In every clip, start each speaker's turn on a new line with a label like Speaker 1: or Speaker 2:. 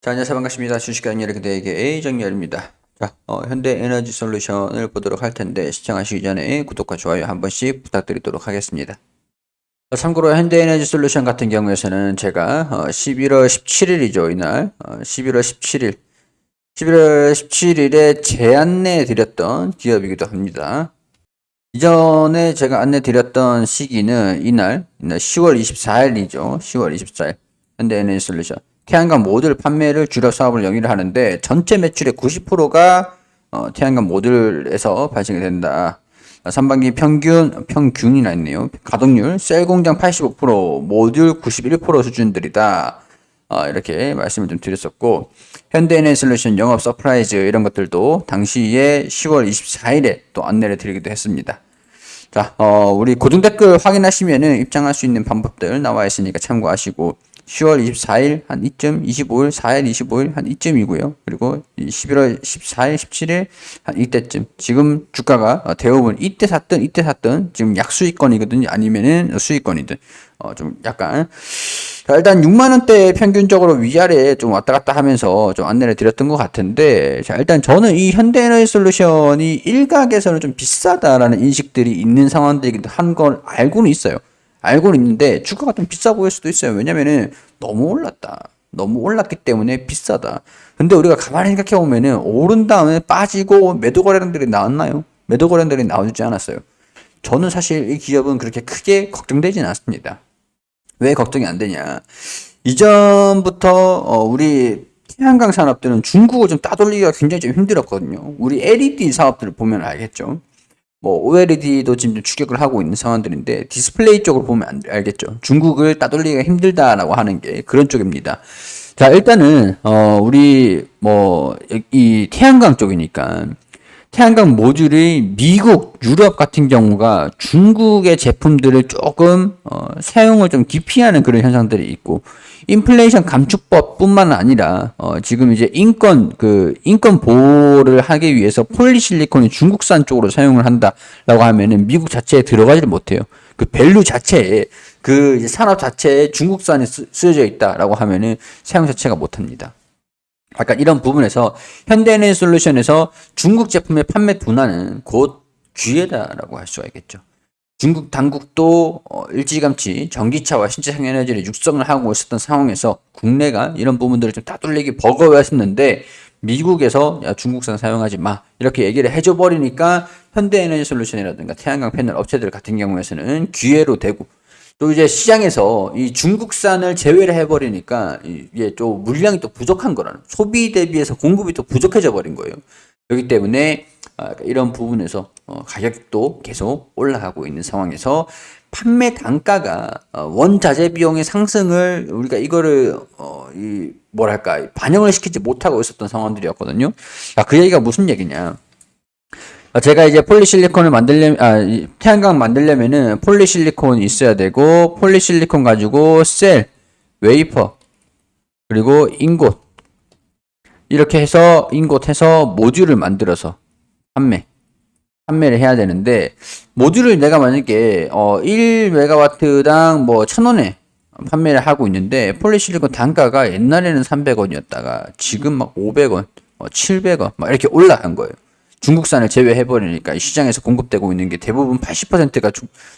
Speaker 1: 자, 안녕하세요. 반갑습니다. 주식하는 여러 그대에게 A정렬입니다. 자, 현대에너지솔루션을 보도록 할 텐데 시청하시기 전에 구독과 좋아요 한 번씩 부탁드리도록 하겠습니다. 자, 참고로 현대에너지솔루션 같은 경우에서는 제가 11월 17일이죠. 이날 11월 17일에 재안내 드렸던 기업이기도 합니다. 이전에 제가 안내 드렸던 시기는 이날 10월 24일이죠. 10월 24일 현대에너지솔루션 태양광 모듈 판매를 주력 사업을 영위를 하는데 전체 매출의 90%가 태양광 모듈에서 발생이 된다. 3분기 평균이나 있네요. 가동률 셀 공장 85%, 모듈 91% 수준들이다. 이렇게 말씀을 좀 드렸었고, 현대에너지솔루션 영업 서프라이즈 이런 것들도 당시에 10월 24일에 또 안내를 드리기도 했습니다. 자, 우리 고정 댓글 확인하시면은 입장할 수 있는 방법들 나와 있으니까 참고하시고, 10월 24일 한 이쯤, 25일, 4일, 25일 한 이쯤이고요. 그리고 11월 14일, 17일 한 이때쯤. 지금 주가가 대부분 이때 샀든 지금 약수익권이거든요. 아니면은 수익권이든. 좀 약간. 자, 일단 6만원대 평균적으로 위아래 좀 왔다 갔다 하면서 좀 안내를 드렸던 것 같은데, 자, 일단 저는 이 현대에너지솔루션이 일각에서는 좀 비싸다라는 인식들이 있는 상황들이기도 한 걸 알고는 있어요. 알고는 있는데 주가가 좀 비싸 보일 수도 있어요. 왜냐면은 너무 올랐다. 너무 올랐기 때문에 비싸다. 근데 우리가 가만히 생각해 보면은 오른 다음에 빠지고 매도 거래량들이 나왔나요? 매도 거래량들이 나오지 않았어요. 저는 사실 이 기업은 그렇게 크게 걱정되지는 않습니다. 왜 걱정이 안 되냐? 이전부터 우리 태양광 산업들은 중국을 좀 따돌리기가 굉장히 좀 힘들었거든요. 우리 LED 사업들을 보면 알겠죠. 뭐 OLED도 지금 추격을 하고 있는 상황들인데 디스플레이 쪽으로 보면 알겠죠. 중국을 따돌리기가 힘들다라고 하는 게 그런 쪽입니다. 자, 일단은 우리 뭐 이 태양광 쪽이니까 태양광 모듈이 미국, 유럽 같은 경우가 중국의 제품들을 조금 사용을 좀 기피하는 그런 현상들이 있고, 인플레이션 감축법뿐만 아니라 지금 이제 인권 보호를 하기 위해서 폴리실리콘이 중국산 쪽으로 사용을 한다라고 하면은 미국 자체에 들어가지를 못해요. 그 밸류 자체에 그 이제 산업 자체에 중국산이 쓰여져 있다라고 하면은 사용 자체가 못합니다. 약간 이런 부분에서 현대에너지솔루션에서 중국 제품의 판매 둔화는 곧 기회다라고 할 수가 있겠죠. 중국 당국도 일찌감치 전기차와 신재생 에너지를 육성을 하고 있었던 상황에서 국내가 이런 부분들을 좀 따돌리기 버거워했었는데 미국에서 야, 중국산 사용하지 마 이렇게 얘기를 해줘 버리니까 현대에너지솔루션이라든가 태양광 패널 업체들 같은 경우에서는 기회로 되고, 또 이제 시장에서 이 중국산을 제외를 해버리니까 이게 좀 물량이 또 부족한 거라는, 소비 대비해서 공급이 또 부족해져 버린 거예요. 그렇기 때문에 이런 부분에서 가격도 계속 올라가고 있는 상황에서 판매 단가가 원자재 비용의 상승을 우리가 이거를 뭐랄까 반영을 시키지 못하고 있었던 상황들이었거든요. 그 얘기가 무슨 얘기냐? 제가 이제 폴리실리콘을 태양광 만들려면은 폴리실리콘이 있어야 되고, 폴리실리콘 가지고 셀, 웨이퍼, 그리고 인곳. 이렇게 해서 인곳해서 모듈을 만들어서 판매를 해야 되는데, 모듈을 내가 만약에 1메가와트당 뭐 1,000원에 판매를 하고 있는데, 폴리실리콘 단가가 옛날에는 300원이었다가 지금 막 500원, 700원 막 이렇게 올라간 거예요. 중국산을 제외해버리니까 시장에서 공급되고 있는 게 대부분 80%가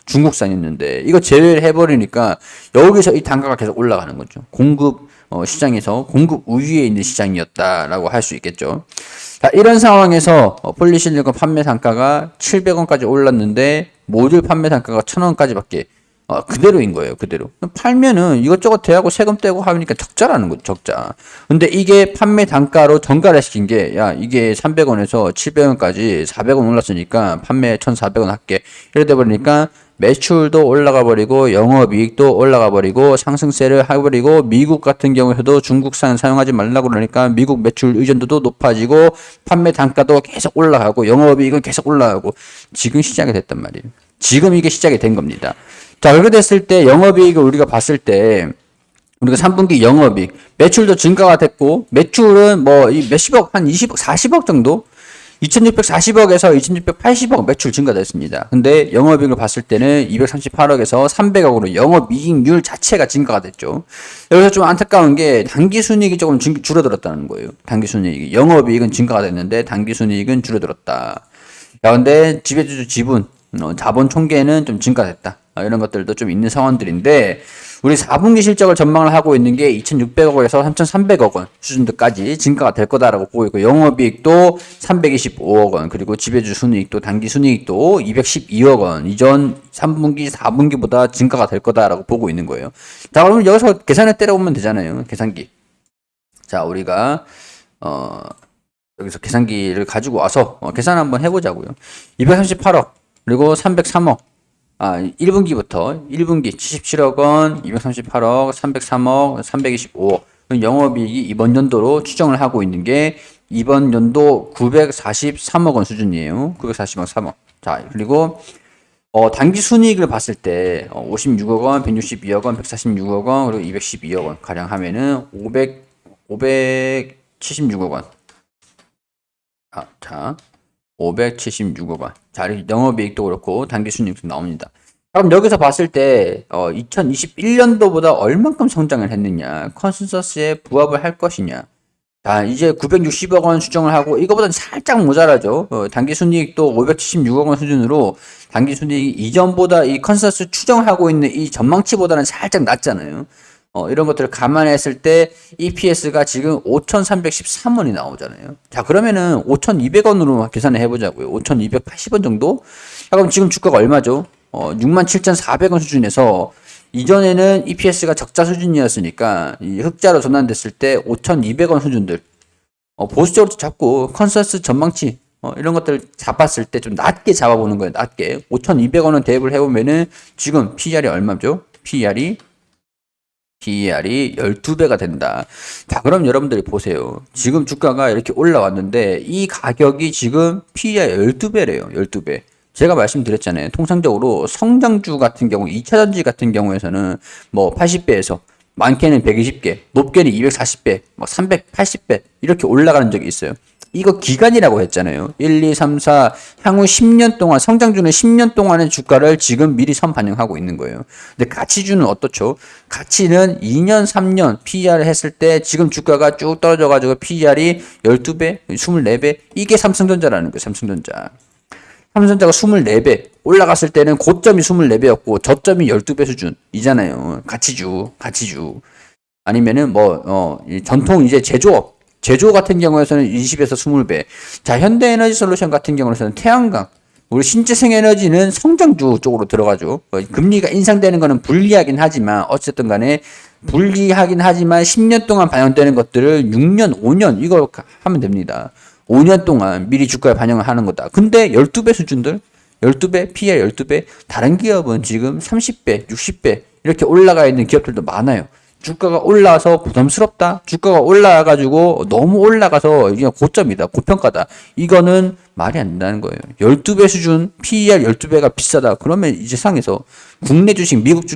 Speaker 1: 중국산이었는데 이거 제외를 해버리니까 여기서 이 단가가 계속 올라가는 거죠. 시장에서 공급 우위에 있는 시장이었다라고 할 수 있겠죠. 자, 이런 상황에서 폴리실리콘 판매 단가가 700원까지 올랐는데 모듈 판매 단가가 1,000원까지밖에 그대로인 거예요. 그대로. 팔면은 이것저것 대하고 세금 떼고 하니까 적자라는 거죠. 적자. 근데 이게 판매 단가로 전가를 시킨 게, 야, 이게 300원에서 700원까지 400원 올랐으니까 판매 1,400원 할게. 이러다 보니까 매출도 올라가 버리고 영업이익도 올라가 버리고 상승세를 해버리고, 미국 같은 경우에도 중국산 사용하지 말라고 그러니까 미국 매출 의존도도 높아지고 판매 단가도 계속 올라가고 영업이익은 계속 올라가고 지금 시작이 됐단 말이에요. 지금 이게 시작이 된 겁니다. 자, 그렇게 됐을 때 영업이익을 우리가 봤을 때 우리가 3분기 영업이익 매출도 증가가 됐고, 매출은 뭐 몇십억, 한 20억, 40억 정도 2640억에서 2680억 매출 증가됐습니다. 근데 영업이익을 봤을 때는 238억에서 300억으로 영업이익률 자체가 증가가 됐죠. 여기서 좀 안타까운 게 당기순이익이 조금 줄어들었다는 거예요. 당기순이익이. 영업이익은 증가가 됐는데 당기순이익은 줄어들었다. 야, 근데 지배주주 지분, 자본 총계는 좀 증가됐다. 이런 것들도 좀 있는 상황들인데, 우리 4분기 실적을 전망을 하고 있는 게 2,600억에서 3,300억 원 수준까지 증가가 될 거다라고 보고 있고, 영업이익도 325억 원, 그리고 지배주 순이익도 당기 순이익도 212억 원, 이전 3분기, 4분기보다 증가가 될 거다라고 보고 있는 거예요. 자, 그러면 여기서 계산을 때려보면 되잖아요. 계산기. 자, 우리가, 여기서 계산기를 가지고 와서 계산 한번 해보자고요. 238억, 그리고 303억. 1분기부터 1분기 77억 원, 238억, 303억, 325억. 영업이익이 이번 연도로 추정을 하고 있는 게 이번 연도 943억 원 수준이에요. 940억 3억. 자, 그리고 단기 순이익을 봤을 때 56억 원, 162억 원, 146억 원, 그리고 212억 원 가량 하면은 576억 원. 자, 576억 원. 자, 영업이익도 그렇고 단기순이익도 나옵니다. 그럼 여기서 봤을 때 2021년도보다 얼만큼 성장을 했느냐, 컨센서스에 부합을 할 것이냐. 자, 이제 960억 원 수정을 하고 이거보다는 살짝 모자라죠. 단기순이익도 576억 원 수준으로 단기순이익이 이전보다 이 컨센서스 추정하고 있는 이 전망치보다는 살짝 낮잖아요. 이런 것들을 감안했을 때 EPS가 지금 5,313원이 나오잖아요. 자, 그러면은 5,200원으로 계산을 해보자고요. 5,280원 정도? 자, 그럼 지금 주가가 얼마죠? 67,400원 수준에서 이전에는 EPS가 적자 수준이었으니까 이 흑자로 전환됐을 때 5,200원 수준들 보수적으로 잡고 컨센서스 전망치 이런 것들을 잡았을 때 좀 낮게 잡아보는 거예요. 낮게 5,200원은 대입을 해보면은 지금 PER이 얼마죠? PER이 12배가 된다. 자, 그럼 여러분들이 보세요. 지금 주가가 이렇게 올라왔는데 이 가격이 지금 PER 12배래요. 12배. 제가 말씀드렸잖아요. 통상적으로 성장주 같은 경우, 2차전지 같은 경우에서는 뭐 80배에서 많게는 120개, 높게는 240배, 막 380배 이렇게 올라가는 적이 있어요. 이거 기간이라고 했잖아요. 1, 2, 3, 4 향후 10년 동안 성장주는 10년 동안의 주가를 지금 미리 선반영하고 있는 거예요. 근데 가치주는 어떻죠? 가치는 2년, 3년 PER을 했을 때 지금 주가가 쭉 떨어져 가지고 PER이 12배, 24배 이게 삼성전자라는 거예요. 삼성전자. 삼성전자가 24배 올라갔을 때는 고점이 24배였고 저점이 12배 수준이잖아요. 가치주. 아니면은 전통 이제 제조 같은 경우에서는 20에서 20배. 자, 현대에너지솔루션 같은 경우에는 태양광, 우리 신재생에너지는 성장주 쪽으로 들어가죠. 금리가 인상되는 거는 불리하긴 하지만 어쨌든 간에 불리하긴 하지만 10년 동안 반영되는 것들을 6년, 5년 이거 하면 됩니다. 5년 동안 미리 주가에 반영을 하는 거다. 근데 12배 수준들, 12배, PER 12배, 다른 기업은 지금 30배, 60배 이렇게 올라가 있는 기업들도 많아요. 주가가 올라서 부담스럽다. 주가가 올라가지고 너무 올라가서 이게 고점이다. 고평가다. 이거는 말이 안 된다는 거예요. 12배 수준 PER 12배가 비싸다. 그러면 이제 상에서 국내 주식, 미국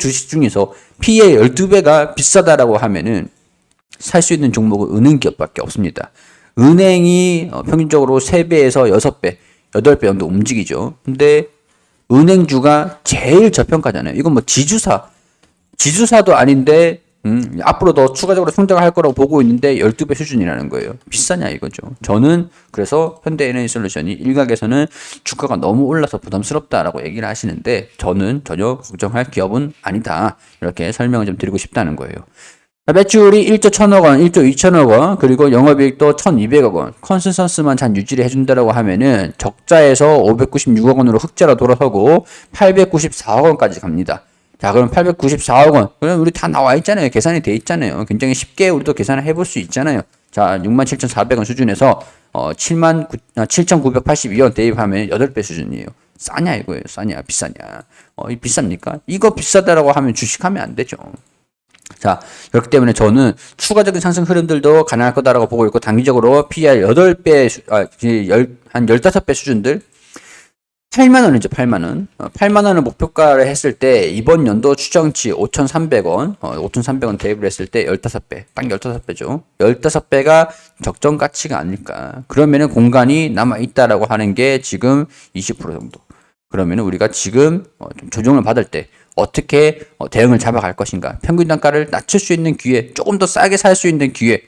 Speaker 1: 주식 중에서 PER 12배가 비싸다라고 하면은 살 수 있는 종목은 은행 기업밖에 없습니다. 은행이 평균적으로 3배에서 6배, 8배 정도 움직이죠. 근데 은행주가 제일 저평가잖아요. 이건 뭐 지주사도 아닌데 앞으로 더 추가적으로 성장할 거라고 보고 있는데 12배 수준이라는 거예요. 비싸냐 이거죠. 저는 그래서 현대에너지솔루션이 일각에서는 주가가 너무 올라서 부담스럽다라고 얘기를 하시는데 저는 전혀 걱정할 기업은 아니다. 이렇게 설명을 좀 드리고 싶다는 거예요. 매출이 1조 1,000억 원, 1조 2,000억 원, 그리고 영업이익도 1,200억 원. 컨센서스만 잘 유지를 해준다라고 하면은 적자에서 596억 원으로 흑자로 돌아서고 894억 원까지 갑니다. 자, 그럼 894억 원. 그럼 우리 다 나와 있잖아요. 계산이 돼 있잖아요. 굉장히 쉽게 우리도 계산을 해볼 수 있잖아요. 자, 67,400원 수준에서 7,982원 대입하면 8배 수준이에요. 싸냐 이거예요. 싸냐 비싸냐. 비쌉니까? 이거 비싸다라고 하면 주식하면 안 되죠. 자, 그렇기 때문에 저는 추가적인 상승 흐름들도 가능할 거다라고 보고 있고, 단기적으로 PER 8배, 한 15배 수준들, 8만 원이죠, 8만 원. 8만 원을 목표가를 했을 때 이번 연도 추정치 5,300원, 5,300원 대입을 했을 때 15배, 딱 15배죠. 15배가 적정 가치가 아닐까. 그러면은 공간이 남아 있다라고 하는 게 지금 20% 정도. 그러면은 우리가 지금 좀 조정을 받을 때 어떻게 대응을 잡아갈 것인가. 평균 단가를 낮출 수 있는 기회, 조금 더 싸게 살 수 있는 기회.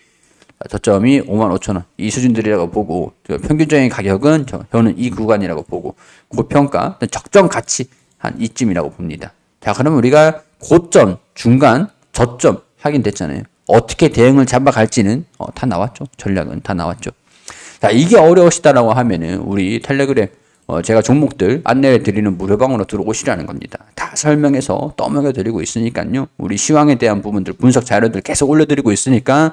Speaker 1: 저점이 55,000원 이 수준들이라고 보고 평균적인 가격은 저는 이 구간이라고 보고 고평가 적정 가치 한 이쯤이라고 봅니다. 자, 그러면 우리가 고점, 중간, 저점 확인됐잖아요. 어떻게 대응을 잡아갈지는 다 나왔죠. 전략은 다 나왔죠. 자, 이게 어려우시다라고 하면은 우리 텔레그램 제가 종목들 안내해 드리는 무료방으로 들어오시라는 겁니다. 다 설명해서 떠먹여 드리고 있으니까요. 우리 시황에 대한 부분들 분석 자료들 계속 올려드리고 있으니까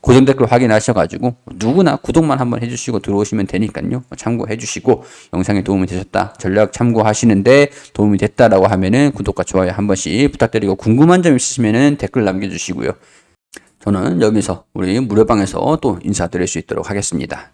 Speaker 1: 고정 댓글 확인하셔가지고 누구나 구독만 한번 해주시고 들어오시면 되니까요. 참고해 주시고 영상에 도움이 되셨다, 전략 참고하시는데 도움이 됐다라고 하면은 구독과 좋아요 한 번씩 부탁드리고 궁금한 점 있으시면은 댓글 남겨주시고요. 저는 여기서 우리 무료방에서 또 인사드릴 수 있도록 하겠습니다.